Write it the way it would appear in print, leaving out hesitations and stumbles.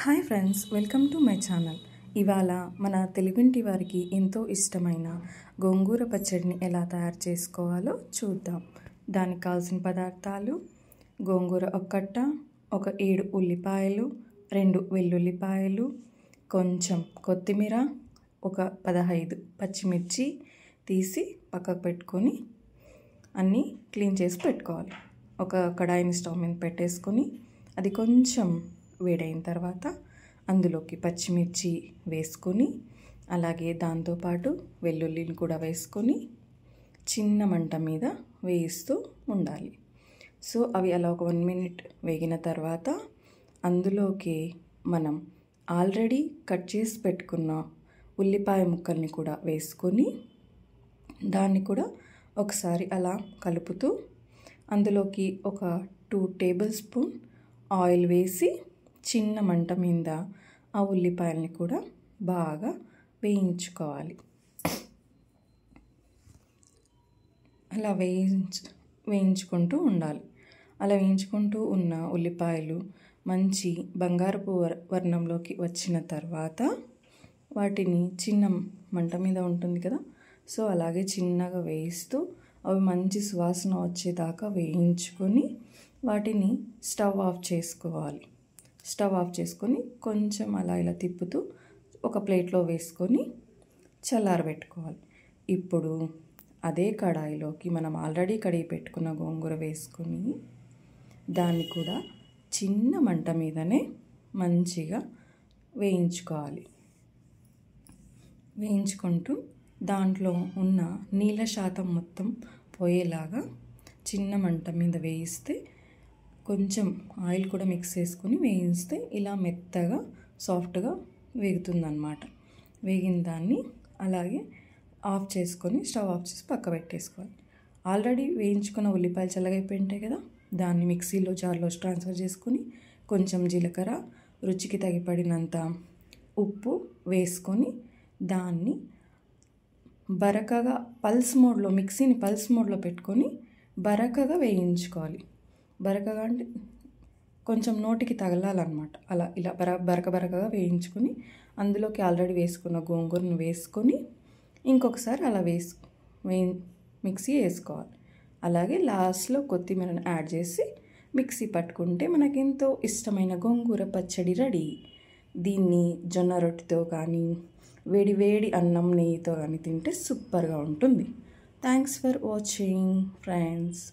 Hi friends, welcome to my channel. ఇవాళ మన తెలుగింటి వారికి ఎంతో ఇష్టమైన గోంగూర పచ్చడిని ఎలా తయారు చేసుకోవాలో చూద్దాం. దానికి కావాల్సిన పదార్థాలు: గోంగూర ఒక కట్ట, ఒక 7 ఉల్లిపాయలు, 2 వెల్లుల్లిపాయలు, కొంచెం కొత్తిమీర, ఒక 15 పచ్చిమిర్చి తీసి పక్కకు పెట్టుకొని అన్నీ క్లీన్ చేసి పెట్టుకోవాలి. ఒక కడాయిని స్టవ్ మీద పెట్టేసుకొని అది కొంచెం వేడైన తర్వాత అందులోకి పచ్చిమిర్చి వేసుకొని, అలాగే దాంతోపాటు వెల్లుల్లిని కూడా వేసుకొని చిన్న మంట మీద వేయిస్తూ ఉండాలి. సో అవి అలా ఒక 1 మినిట్ వేగిన తర్వాత అందులోకి మనం ఆల్రెడీ కట్ చేసి పెట్టుకున్న ఉల్లిపాయ ముక్కల్ని కూడా వేసుకొని దాన్ని కూడా ఒకసారి అలా కలుపుతూ అందులోకి ఒక 2 టేబుల్ స్పూన్ ఆయిల్ వేసి చిన్న మంట మీద ఆ ఉల్లిపాయల్ని కూడా బాగా వేయించుకోవాలి. అలా వేయించుకుంటూ ఉండాలి. అలా వేయించుకుంటూ ఉన్న ఉల్లిపాయలు మంచి బంగారపు వర్ణంలోకి వచ్చిన తర్వాత వాటిని చిన్న మంట మీద ఉంటుంది కదా, సో అలాగే చిన్నగా వేయిస్తూ అవి మంచి సువాసన వచ్చేదాకా వేయించుకొని వాటిని స్టవ్ ఆఫ్ చేసుకోవాలి. స్టవ్ ఆఫ్ చేసుకొని కొంచెం అలా ఇలా తిప్పుతూ ఒక ప్లేట్లో వేసుకొని చల్లారబెట్టుకోవాలి. ఇప్పుడు అదే కడాయిలోకి మనం ఆల్రెడీ కడిగి పెట్టుకున్న గోంగూర వేసుకొని దాన్ని కూడా చిన్న మంట మీదనే మంచిగా వేయించుకోవాలి. వేయించుకుంటూ దాంట్లో ఉన్న నీళ్ళ శాతం మొత్తం పోయేలాగా చిన్న మంట మీద వేయిస్తే, కొంచెం ఆయిల్ కూడా మిక్స్ చేసుకొని వేయిస్తే ఇలా మెత్తగా సాఫ్ట్గా వేగుతుందన్నమాట. వేగిన దాన్ని అలాగే ఆఫ్ చేసుకొని స్టవ్ ఆఫ్ చేసి పక్క పెట్టేసుకోవాలి. ఆల్రెడీ వేయించుకున్న ఉల్లిపాయలు చల్లగైపోయి ఉంటాయి కదా, దాన్ని మిక్సీలో జార్లో ట్రాన్స్ఫర్ చేసుకొని కొంచెం జీలకర్ర, రుచికి తగిపడినంత ఉప్పు వేసుకొని దాన్ని బరకగా మిక్సీని పల్స్ మోడ్లో పెట్టుకొని బరకగా వేయించుకోవాలి. బరకగా అంటే కొంచెం నోటికి తగలాలన్నమాట. అలా ఇలా బరకగా వేయించుకొని అందులోకి ఆల్రెడీ వేసుకున్న గోంగూరను వేసుకొని ఇంకొకసారి అలా మిక్సీ వేసుకోవాలి. అలాగే లాస్ట్లో కొత్తిమీరను యాడ్ చేసి మిక్సీ పట్టుకుంటే మనకెంతో ఇష్టమైన గోంగూర పచ్చడి రెడీ. దీన్ని జొన్న రొట్టెతో కానీ వేడి వేడి అన్నం నెయ్యితో కానీ తింటే సూపర్గా ఉంటుంది. Thanks for watching friends.